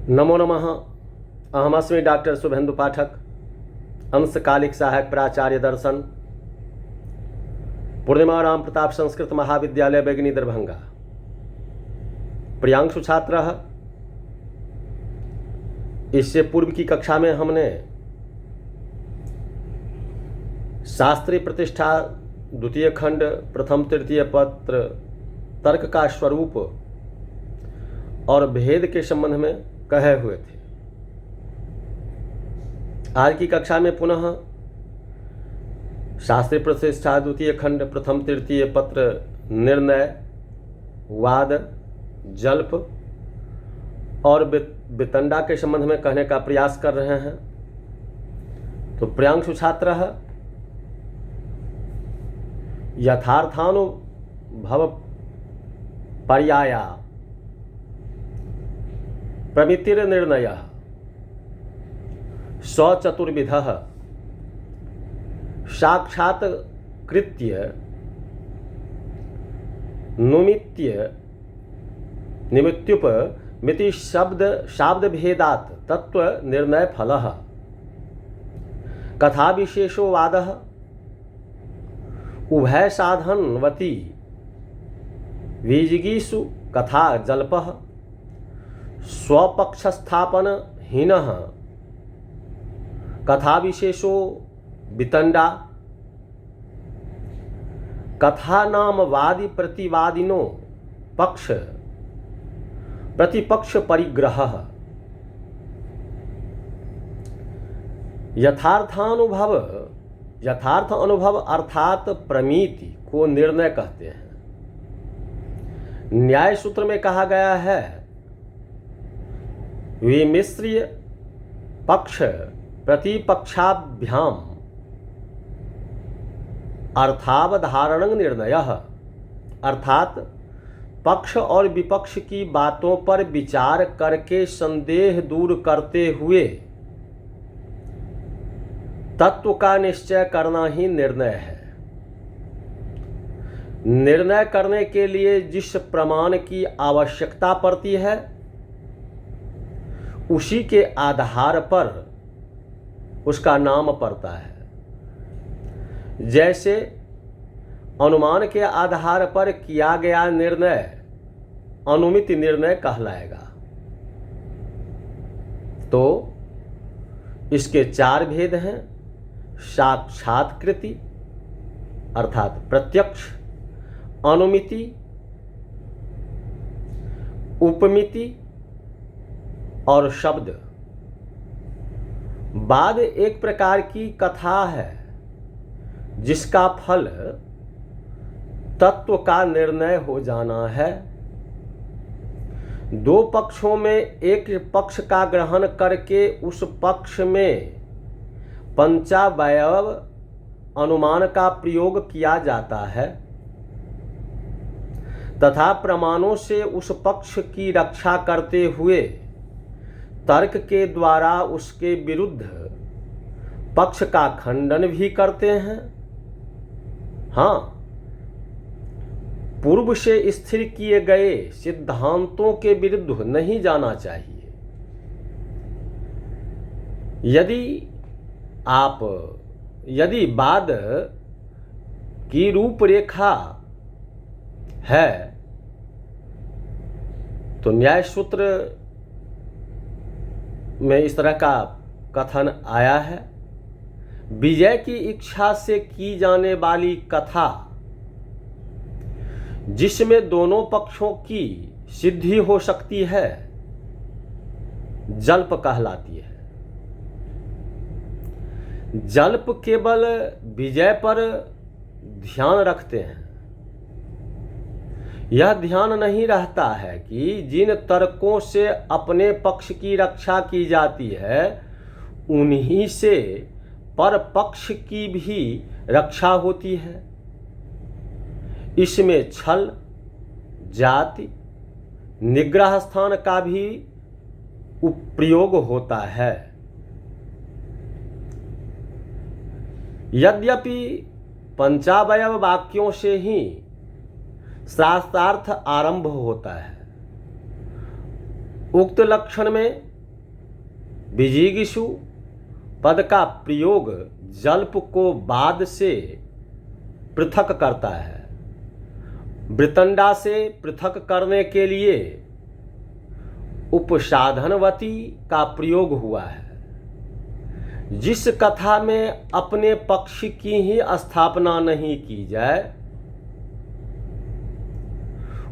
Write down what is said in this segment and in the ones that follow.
नमो नमः। अहमस्मि डॉक्टर शुभेन्दु पाठक, अंशकालिक सहायक प्राचार्य दर्शन, पूर्णिमा राम प्रताप संस्कृत महाविद्यालय बेगनी दरभंगा। प्रियांशु छात्र, इससे पूर्व की कक्षा में हमने शास्त्रीय प्रतिष्ठा द्वितीय खंड प्रथम तृतीय पत्र तर्क का स्वरूप और भेद के संबंध में कहे हुए थे। आज की कक्षा में पुनः शास्त्रीय प्रतिष्ठा द्वितीय खंड प्रथम तृतीय पत्र निर्णय, वाद, जल्प और वितंडा के संबंध में कहने का प्रयास कर रहे हैं। तो प्रियांशु छात्र, यथार्थानुभव पर्याया प्रमितिर्निर्णयः स्वचतुर्विधः साक्षात्कृत्य निमित्युपमिति शब्द भेदात् तत्व निर्णय फलः कथा विशेषो वादः उभय साधनवती विजिगीषु कथा जल्पः स्वपक्षस्थापन हीनः कथा विशेषो वितंडा कथा नाम वादी प्रतिवादिनो पक्ष प्रतिपक्ष परिग्रह। यथार्थ अनुभव अर्थात प्रमिति को निर्णय कहते हैं। न्याय सूत्र में कहा गया है, विमिश्रीय पक्ष प्रतिपक्षाभ्याम अर्थावधारण निर्णयः, अर्थात पक्ष और विपक्ष की बातों पर विचार करके संदेह दूर करते हुए तत्व का निश्चय करना ही निर्णय है। निर्णय करने के लिए जिस प्रमाण की आवश्यकता पड़ती है उसी के आधार पर उसका नाम पड़ता है। जैसे अनुमान के आधार पर किया गया निर्णय अनुमित निर्णय कहलाएगा। तो इसके चार भेद हैं। साक्षात्कृति अर्थात प्रत्यक्ष, अनुमिति, उपमिति और शब्द। बाद एक प्रकार की कथा है जिसका फल तत्व का निर्णय हो जाना है। दो पक्षों में एक पक्ष का ग्रहण करके उस पक्ष में पंचावयव अनुमान का प्रयोग किया जाता है तथा प्रमाणों से उस पक्ष की रक्षा करते हुए तर्क के द्वारा उसके विरुद्ध पक्ष का खंडन भी करते हैं। हाँ, पूर्व से स्थिर किए गए सिद्धांतों के विरुद्ध नहीं जाना चाहिए। यदि वाद की रूपरेखा है तो न्याय सूत्र में इस तरह का कथन आया है, विजय की इच्छा से की जाने वाली कथा जिसमें दोनों पक्षों की सिद्धि हो सकती है जल्प कहलाती है। जल्प केवल विजय पर ध्यान रखते हैं। यह ध्यान नहीं रहता है कि जिन तर्कों से अपने पक्ष की रक्षा की जाती है उन्हीं से पर पक्ष की भी रक्षा होती है। इसमें छल, जाति, निग्रह स्थान का भी उपयोग होता है। यद्यपि पंचावयव वाक्यों से ही शास्त्रार्थ आरंभ होता है। उक्त लक्षण में विजिगीषु पद का प्रयोग जल्प को बाद से पृथक करता है। वृतंडा से पृथक करने के लिए उपसाधनवती का प्रयोग हुआ है। जिस कथा में अपने पक्ष की ही स्थापना नहीं की जाए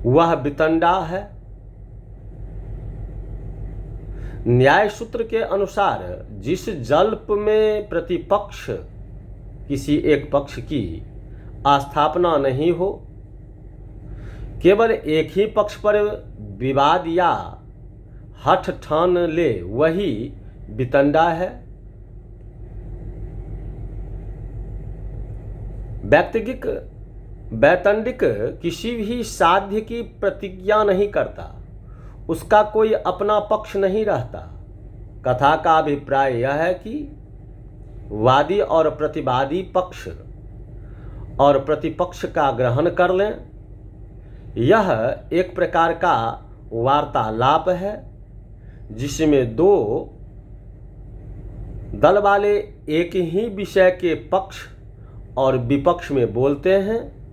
वह वितंडा है। न्याय सूत्र के अनुसार जिस जल्प में प्रतिपक्ष किसी एक पक्ष की स्थापना नहीं हो, केवल एक ही पक्ष पर विवाद या हठ ठान ले, वही वितंडा है। वैतंडिक किसी भी साध्य की प्रतिज्ञा नहीं करता, उसका कोई अपना पक्ष नहीं रहता। कथा का अभिप्राय यह है कि वादी और प्रतिवादी पक्ष और प्रतिपक्ष का ग्रहण कर लें। यह एक प्रकार का वार्तालाप है जिसमें दो दल वाले एक ही विषय के पक्ष और विपक्ष में बोलते हैं।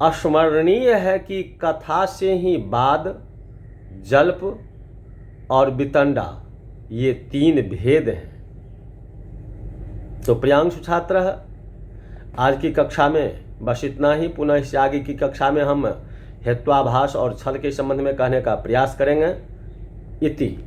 स्मरणीय है कि कथा से ही वाद, जल्प और वितंडा ये तीन भेद हैं। तो प्रियांशु छात्र, आज की कक्षा में बस इतना ही। पुनः इससे आगे की कक्षा में हम हेत्वाभास और छल के संबंध में कहने का प्रयास करेंगे। इति।